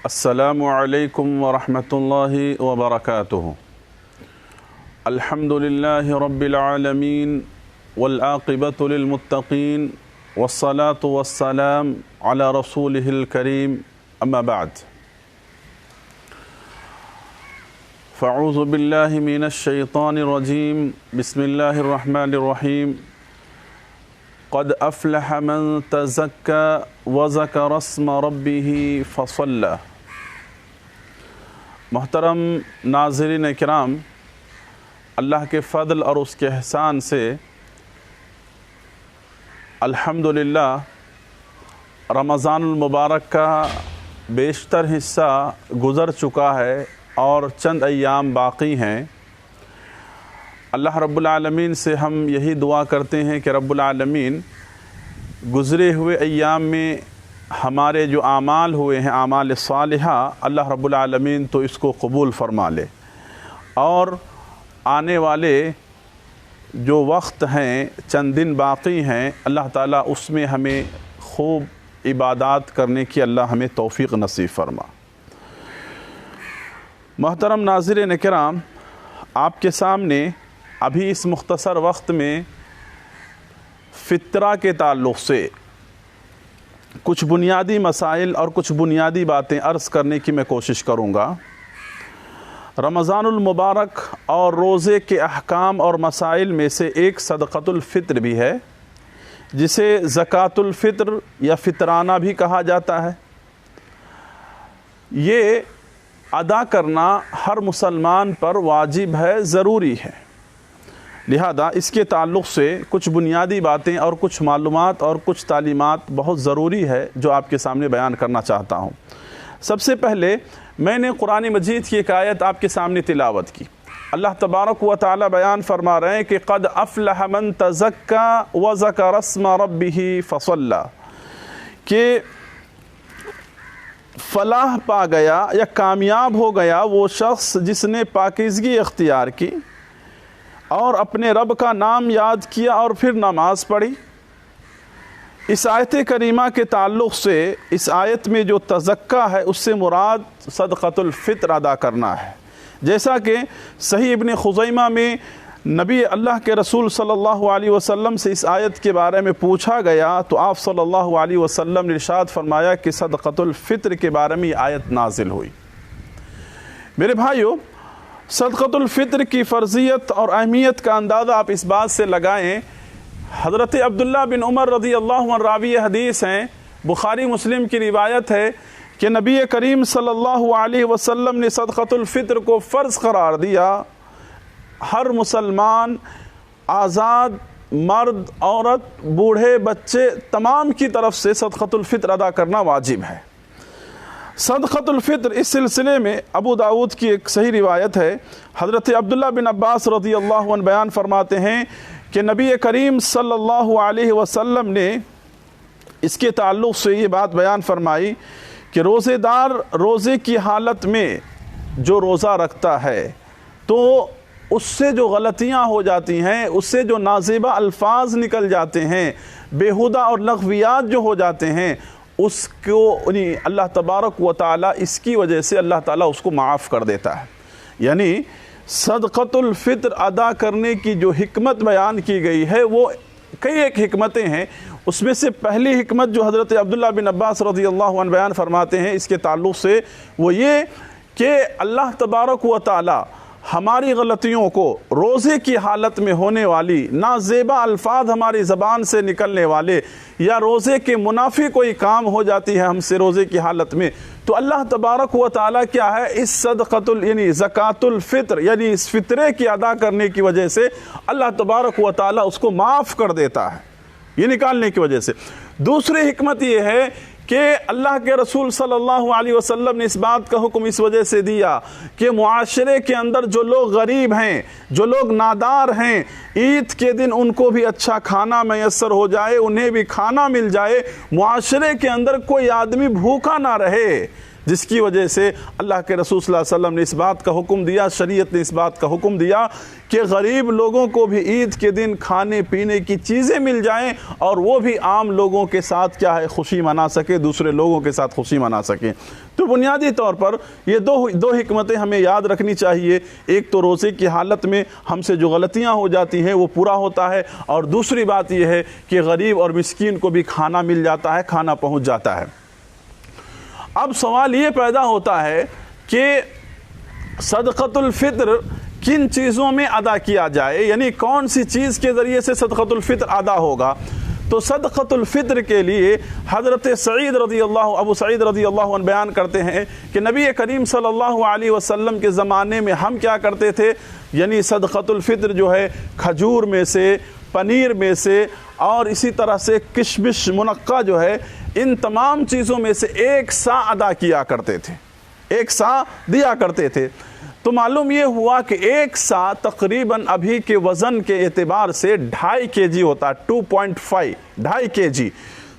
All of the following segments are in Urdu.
السلام علیکم ورحمۃ اللہ وبرکاتہ۔ الحمد للہ رب العالمین والعاقبۃ للمتقین والصلاة والسلام علی رسولہ الکریم اما بعد فاعوذ باللہ من الشیطان الرجیم بسم اللہ الرحمن الرحیم قد افلح من تزکى وذکر اسم ربہ فصلی۔ محترم ناظرین کرام، اللہ کے فضل اور اس کے احسان سے الحمدللہ رمضان المبارک کا بیشتر حصہ گزر چکا ہے اور چند ایام باقی ہیں۔ اللہ رب العالمین سے ہم یہی دعا کرتے ہیں کہ رب العالمین گزرے ہوئے ایام میں ہمارے جو اعمال ہوئے ہیں اعمال صالحہ، اللہ رب العالمین تو اس کو قبول فرما لے، اور آنے والے جو وقت ہیں چند دن باقی ہیں، اللہ تعالیٰ اس میں ہمیں خوب عبادات کرنے کی اللہ ہمیں توفیق نصیب فرما۔ محترم ناظرین کرام، آپ کے سامنے ابھی اس مختصر وقت میں فطرہ کے تعلق سے کچھ بنیادی مسائل اور کچھ بنیادی باتیں عرض کرنے کی میں کوشش کروں گا۔ رمضان المبارک اور روزے کے احکام اور مسائل میں سے ایک صدقۃ الفطر بھی ہے، جسے زکوٰۃ الفطر یا فطرانہ بھی کہا جاتا ہے۔ یہ ادا کرنا ہر مسلمان پر واجب ہے، ضروری ہے، لہذا اس کے تعلق سے کچھ بنیادی باتیں اور کچھ معلومات اور کچھ تعلیمات بہت ضروری ہے جو آپ کے سامنے بیان کرنا چاہتا ہوں۔ سب سے پہلے میں نے قرآن مجید کی ایک آیت آپ کے سامنے تلاوت کی۔ اللہ تبارک و تعالی بیان فرما رہے ہیں کہ قد افلح من تزکى وذکر اسم ربہ فصلی، کہ فلاح پا گیا یا کامیاب ہو گیا وہ شخص جس نے پاکیزگی اختیار کی اور اپنے رب کا نام یاد کیا اور پھر نماز پڑھی۔ اس آیت کریمہ کے تعلق سے اس آیت میں جو تزکیہ ہے اس سے مراد صدقۃ الفطر ادا کرنا ہے، جیسا کہ صحیح ابن خزیمہ میں نبی اللہ کے رسول صلی اللہ علیہ وسلم سے اس آیت کے بارے میں پوچھا گیا تو آپ صلی اللہ علیہ وسلم نے ارشاد فرمایا کہ صدقۃ الفطر کے بارے میں یہ آیت نازل ہوئی۔ میرے بھائیو، صدقۃ الفطر کی فرضیت اور اہمیت کا اندازہ آپ اس بات سے لگائیں، حضرت عبداللہ بن عمر رضی اللہ عنہ راوی حدیث ہیں، بخاری مسلم کی روایت ہے کہ نبی کریم صلی اللہ علیہ وسلم نے صدقۃ الفطر کو فرض قرار دیا۔ ہر مسلمان، آزاد مرد عورت بوڑھے بچے تمام کی طرف سے صدقۃ الفطر ادا کرنا واجب ہے۔ صدقۃ الفطر اس سلسلے میں ابو داؤد کی ایک صحیح روایت ہے، حضرت عبداللہ بن عباس رضی اللہ عنہ بیان فرماتے ہیں کہ نبی کریم صلی اللہ علیہ وسلم نے اس کے تعلق سے یہ بات بیان فرمائی کہ روزے دار روزے کی حالت میں جو روزہ رکھتا ہے تو اس سے جو غلطیاں ہو جاتی ہیں، اس سے جو نازیبہ الفاظ نکل جاتے ہیں، بیہودہ اور لغویات جو ہو جاتے ہیں، اس کو اللہ تبارک و تعالیٰ اس کی وجہ سے اللہ تعالیٰ اس کو معاف کر دیتا ہے۔ یعنی صدقۃ الفطر ادا کرنے کی جو حکمت بیان کی گئی ہے وہ کئی ایک حکمتیں ہیں۔ اس میں سے پہلی حکمت جو حضرت عبداللہ بن عباس رضی اللہ عنہ بیان فرماتے ہیں اس کے تعلق سے وہ یہ کہ اللہ تبارک و تعالیٰ ہماری غلطیوں کو، روزے کی حالت میں ہونے والی نازیبہ الفاظ ہماری زبان سے نکلنے والے یا روزے کے منافی کوئی کام ہو جاتی ہے ہم سے روزے کی حالت میں، تو اللہ تبارک و تعالیٰ کیا ہے اس یعنی زکوٰۃ الفطر یعنی اس فطرے کی ادا کرنے کی وجہ سے اللہ تبارک و تعالیٰ اس کو معاف کر دیتا ہے، یہ نکالنے کی وجہ سے۔ دوسری حکمت یہ ہے کہ اللہ کے رسول صلی اللہ علیہ وسلم نے اس بات کا حکم اس وجہ سے دیا کہ معاشرے کے اندر جو لوگ غریب ہیں، جو لوگ نادار ہیں، عید کے دن ان کو بھی اچھا کھانا میسر ہو جائے، انہیں بھی کھانا مل جائے، معاشرے کے اندر کوئی آدمی بھوکا نہ رہے۔ جس کی وجہ سے اللہ کے رسول صلی اللہ علیہ وسلم نے اس بات کا حکم دیا، شریعت نے اس بات کا حکم دیا کہ غریب لوگوں کو بھی عید کے دن کھانے پینے کی چیزیں مل جائیں اور وہ بھی عام لوگوں کے ساتھ کیا ہے خوشی منا سکے، دوسرے لوگوں کے ساتھ خوشی منا سکیں۔ تو بنیادی طور پر یہ دو حکمتیں ہمیں یاد رکھنی چاہیے۔ ایک تو روزے کی حالت میں ہم سے جو غلطیاں ہو جاتی ہیں وہ پورا ہوتا ہے، اور دوسری بات یہ ہے کہ غریب اور مسکین کو بھی کھانا مل جاتا ہے، کھانا پہنچ جاتا ہے۔ اب سوال یہ پیدا ہوتا ہے کہ صدقۃ الفطر کن چیزوں میں ادا کیا جائے، یعنی کون سی چیز کے ذریعے سے صدقۃ الفطر ادا ہوگا۔ تو صدقۃ الفطر کے لیے حضرت ابو سعید رضی اللہ عنہ بیان کرتے ہیں کہ نبی کریم صلی اللہ علیہ وسلم کے زمانے میں ہم کیا کرتے تھے، یعنی صدقۃ الفطر جو ہے کھجور میں سے، پنیر میں سے، اور اسی طرح سے کشمش، منقہ جو ہے، ان تمام چیزوں میں سے ایک سا ادا کیا کرتے تھے، ایک سا دیا کرتے تھے۔ تو معلوم یہ ہوا کہ ایک سا تقریباً ابھی کے وزن کے اعتبار سے 2.5 kg ہوتا ہے، 2.5 kg۔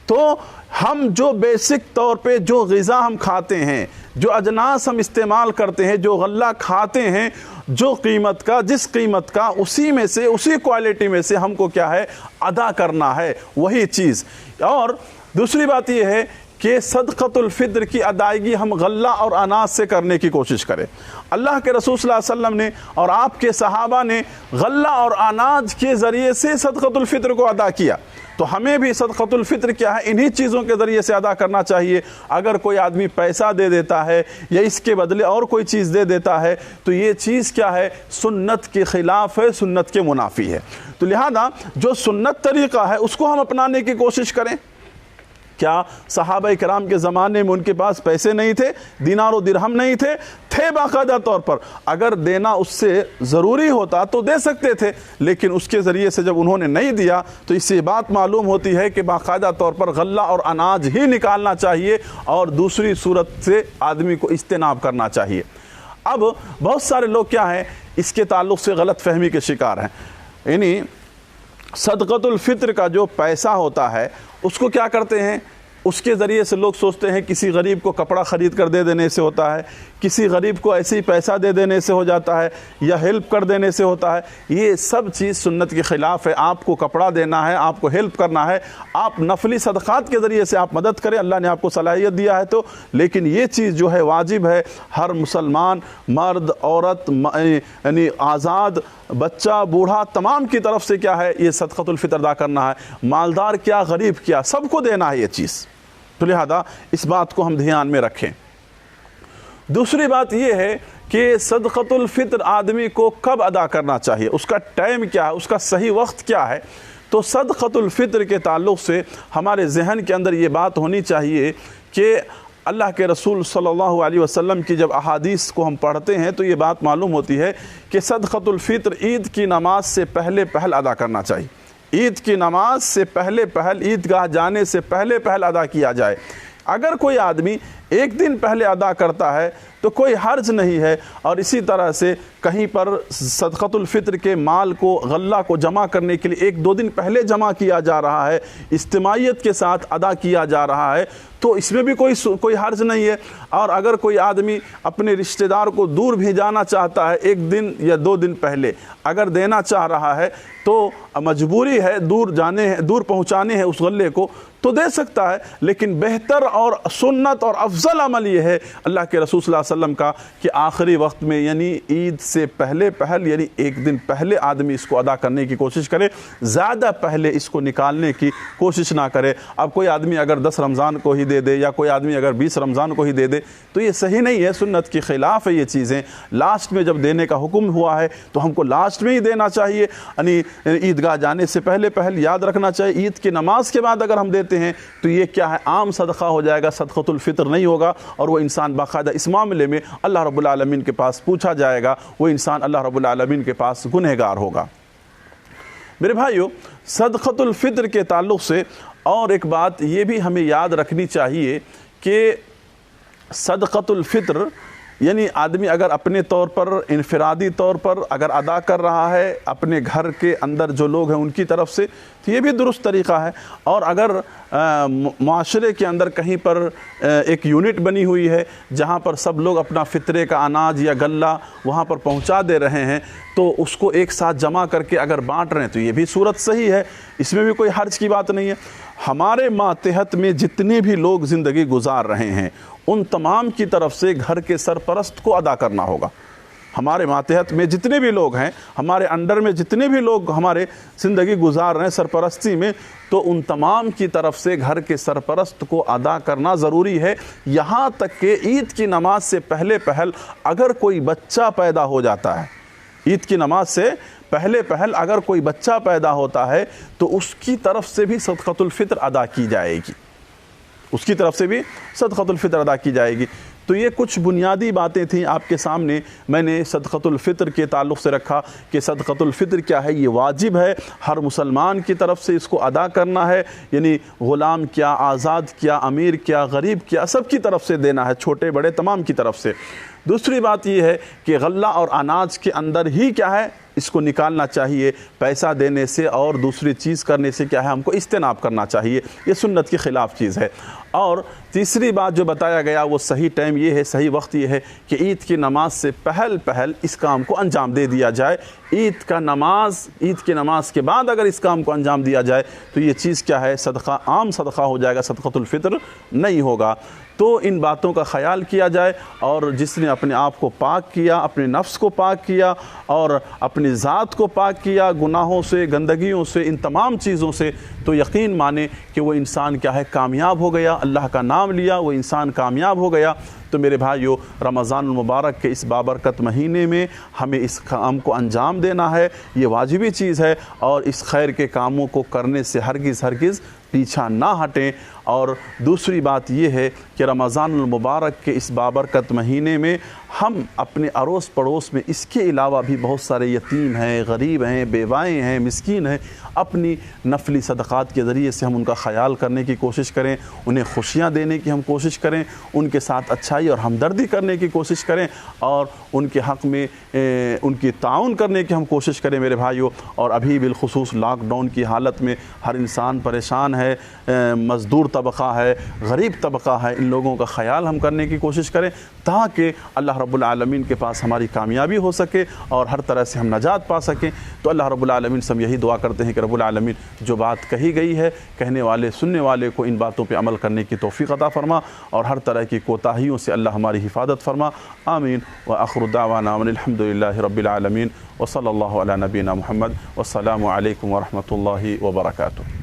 تو ہم جو بیسک طور پہ جو غذا ہم کھاتے ہیں، جو اجناس ہم استعمال کرتے ہیں، جو غلہ کھاتے ہیں، جو قیمت کا، جس قیمت کا، اسی میں سے، اسی کوالٹی میں سے ہم کو کیا ہے ادا کرنا ہے وہی چیز۔ اور دوسری بات یہ ہے کہ صدقۃ الفطر کی ادائیگی ہم غلہ اور اناج سے کرنے کی کوشش کریں۔ اللہ کے رسول صلی اللہ علیہ وسلم نے اور آپ کے صحابہ نے غلہ اور اناج کے ذریعے سے صدقۃ الفطر کو ادا کیا، تو ہمیں بھی صدقۃ الفطر کیا ہے انہی چیزوں کے ذریعے سے ادا کرنا چاہیے۔ اگر کوئی آدمی پیسہ دے دیتا ہے یا اس کے بدلے اور کوئی چیز دے دیتا ہے تو یہ چیز کیا ہے، سنت کے خلاف ہے، سنت کے منافی ہے۔ تو لہذا جو سنت طریقہ ہے اس کو ہم اپنانے کی کوشش کریں۔ کیا صحابہ کرام کے زمانے میں ان کے پاس پیسے نہیں تھے، دینار و درہم نہیں تھے باقاعدہ طور پر، اگر دینا اس سے ضروری ہوتا تو دے سکتے تھے، لیکن اس کے ذریعے سے جب انہوں نے نہیں دیا تو اس سے بات معلوم ہوتی ہے کہ باقاعدہ طور پر غلہ اور اناج ہی نکالنا چاہیے اور دوسری صورت سے آدمی کو اجتناب کرنا چاہیے۔ اب بہت سارے لوگ کیا ہیں اس کے تعلق سے غلط فہمی کے شکار ہیں، یعنی صدقۃ الفطر کا جو پیسہ ہوتا ہے اس کو کیا کرتے ہیں، اس کے ذریعے سے لوگ سوچتے ہیں کسی غریب کو کپڑا خرید کر دے دینے سے ہوتا ہے، کسی غریب کو ایسے ہی پیسہ دے دینے سے ہو جاتا ہے، یا ہیلپ کر دینے سے ہوتا ہے۔ یہ سب چیز سنت کے خلاف ہے۔ آپ کو کپڑا دینا ہے، آپ کو ہیلپ کرنا ہے، آپ نفلی صدقات کے ذریعے سے آپ مدد کریں، اللہ نے آپ کو صلاحیت دیا ہے تو، لیکن یہ چیز جو ہے واجب ہے ہر مسلمان، مرد، عورت، یعنی آزاد، بچہ، بوڑھا، تمام کی طرف سے کیا ہے یہ صدقۃ الفطر ادا کرنا ہے، مالدار کیا، غریب کیا، سب کو دینا ہے یہ چیز۔ تو لہذا اس بات کو ہم دھیان میں رکھیں۔ دوسری بات یہ ہے کہ صدقۃ الفطر آدمی کو کب ادا کرنا چاہیے، اس کا ٹائم کیا ہے، اس کا صحیح وقت کیا ہے۔ تو صدقۃ الفطر کے تعلق سے ہمارے ذہن کے اندر یہ بات ہونی چاہیے کہ اللہ کے رسول صلی اللہ علیہ وسلم کی جب احادیث کو ہم پڑھتے ہیں تو یہ بات معلوم ہوتی ہے کہ صدقۃ الفطر عید کی نماز سے پہلے ادا کرنا چاہیے، عید کی نماز سے پہلے عیدگاہ جانے سے پہلے ادا کیا جائے۔ اگر کوئی آدمی ایک دن پہلے ادا کرتا ہے تو کوئی حرج نہیں ہے، اور اسی طرح سے کہیں پر صدقۃ الفطر کے مال کو، غلہ کو جمع کرنے کے لیے 1-2 دن پہلے جمع کیا جا رہا ہے، اجتماعیت کے ساتھ ادا کیا جا رہا ہے، تو اس میں بھی کوئی حرج نہیں ہے۔ اور اگر کوئی آدمی اپنے رشتہ دار کو دور بھیجانا چاہتا ہے 1 دن یا 2 دن پہلے اگر دینا چاہ رہا ہے تو مجبوری ہے، دور پہنچانے ہے اس غلے کو تو دے سکتا ہے، لیکن بہتر اور سنت اور افضل عمل یہ ہے اللہ کے رسول صلی اللہ علیہ وسلم کا کہ آخری وقت میں، یعنی عید سے پہلے یعنی 1 دن پہلے آدمی اس کو ادا کرنے کی کوشش کرے، زیادہ پہلے اس کو نکالنے کی کوشش نہ کرے۔ اب کوئی آدمی اگر 10 رمضان کو ہی دے دے یا کوئی آدمی اگر 20 رمضان کو ہی دے دے تو یہ صحیح نہیں ہے، سنت کے خلاف ہے یہ چیزیں۔ لاسٹ میں جب دینے کا حکم ہوا ہے تو ہم کو لاسٹ میں ہی دینا چاہیے، یعنی عیدگاہ جانے سے پہلے یاد رکھنا چاہیے۔ عید کی نماز کے بعد اگر ہم دیتے ہیں تو یہ کیا ہے، عام صدقہ ہو جائے گا، صدقۃ الفطر نہیں ہوگا، اور وہ انسان باقاعدہ اس معاملے میں اللہ رب العالمین کے پاس پوچھا جائے گا، وہ انسان اللہ رب العالمین کے پاس گنہگار ہوگا۔ میرے بھائیو، صدقۃ الفطر کے تعلق سے اور ایک بات یہ بھی ہمیں یاد رکھنی چاہیے کہ صدقۃ الفطر یعنی آدمی اگر اپنے طور پر انفرادی طور پر اگر ادا کر رہا ہے اپنے گھر کے اندر جو لوگ ہیں ان کی طرف سے تو یہ بھی درست طریقہ ہے، اور اگر معاشرے کے اندر کہیں پر ایک یونٹ بنی ہوئی ہے جہاں پر سب لوگ اپنا فطرے کا اناج یا غلہ وہاں پر پہنچا دے رہے ہیں تو اس کو ایک ساتھ جمع کر کے اگر بانٹ رہے ہیں تو یہ بھی صورت صحیح ہے، اس میں بھی کوئی حرج کی بات نہیں ہے۔ ہمارے ماتحت میں جتنے بھی لوگ زندگی گزار رہے ہیں ان تمام کی طرف سے گھر کے سرپرست کو ادا کرنا ہوگا۔ ہمارے ماتحت میں جتنے بھی لوگ ہیں، ہمارے انڈر میں جتنے بھی لوگ ہمارے زندگی گزار رہے ہیں سرپرستی میں، تو ان تمام کی طرف سے گھر کے سرپرست کو ادا کرنا ضروری ہے۔ یہاں تک کہ عید کی نماز سے پہلے اگر کوئی بچہ پیدا ہو جاتا ہے، عید کی نماز سے پہلے اگر کوئی بچہ پیدا ہوتا ہے تو اس کی طرف سے بھی صدقۃ الفطر ادا کی جائے گی، اس کی طرف سے بھی صدقۃ الفطر ادا کی جائے گی۔ تو یہ کچھ بنیادی باتیں تھیں آپ کے سامنے میں نے صدقۃ الفطر کے تعلق سے رکھا کہ صدقۃ الفطر کیا ہے، یہ واجب ہے، ہر مسلمان کی طرف سے اس کو ادا کرنا ہے، یعنی غلام کیا، آزاد کیا، امیر کیا، غریب کیا، سب کی طرف سے دینا ہے، چھوٹے بڑے تمام کی طرف سے۔ دوسری بات یہ ہے کہ غلہ اور اناج کے اندر ہی کیا ہے اس کو نکالنا چاہیے، پیسہ دینے سے اور دوسری چیز کرنے سے کیا ہے ہم کو اجتناب کرنا چاہیے، یہ سنت کے خلاف چیز ہے۔ اور تیسری بات جو بتایا گیا وہ صحیح ٹائم یہ ہے، صحیح وقت یہ ہے کہ عید کی نماز سے پہل اس کام کو انجام دے دیا جائے۔ عید کی نماز کے بعد اگر اس کام کو انجام دیا جائے تو یہ چیز کیا ہے، صدقہ، عام صدقہ ہو جائے گا، صدقۃ الفطر نہیں ہوگا۔ تو ان باتوں کا خیال کیا جائے، اور جس نے اپنے آپ کو پاک کیا، اپنے نفس کو پاک کیا اور اپنی ذات کو پاک کیا گناہوں سے، گندگیوں سے، ان تمام چیزوں سے، تو یقین مانے کہ وہ انسان کیا ہے، کامیاب ہو گیا، اللہ کا نام لیا وہ انسان کامیاب ہو گیا۔ تو میرے بھائیو، رمضان المبارک کے اس بابرکت مہینے میں ہمیں اس کام کو انجام دینا ہے، یہ واجبی چیز ہے، اور اس خیر کے کاموں کو کرنے سے ہرگز پیچھا نہ ہٹیں۔ اور دوسری بات یہ ہے کہ رمضان المبارک کے اس بابرکت مہینے میں ہم اپنے اڑوس پڑوس میں اس کے علاوہ بھی بہت سارے یتیم ہیں، غریب ہیں، بیوائیں ہیں، مسکین ہیں، اپنی نفلی صدقات کے ذریعے سے ہم ان کا خیال کرنے کی کوشش کریں، انہیں خوشیاں دینے کی ہم کوشش کریں، ان کے ساتھ اچھائی اور ہمدردی کرنے کی کوشش کریں، اور ان کے حق میں ان کی تعاون کرنے کی ہم کوشش کریں میرے بھائیوں۔ اور ابھی بالخصوص لاک ڈاؤن کی حالت میں ہر انسان پریشان ہے، مزدور طبقہ ہے، غریب طبقہ ہے، ان لوگوں کا خیال ہم کرنے کی کوشش کریں تاکہ اللہ رب العالمین کے پاس ہماری کامیابی ہو سکے اور ہر طرح سے ہم نجات پا سکیں۔ تو اللہ رب العالمین سے ہم یہی دعا کرتے ہیں کہ رب العالمین جو بات کہی گئی ہے، کہنے والے سننے والے کو ان باتوں پہ عمل کرنے کی توفیق عطا فرما، اور ہر طرح کی کوتاہیوں سے اللہ ہماری حفاظت فرما، آمین۔ وآخر دعوانا ان الحمد للہ رب العالمین، وصلی اللہ علی نبینا محمد، والسلام علیکم ورحمۃ اللہ وبرکاتہ۔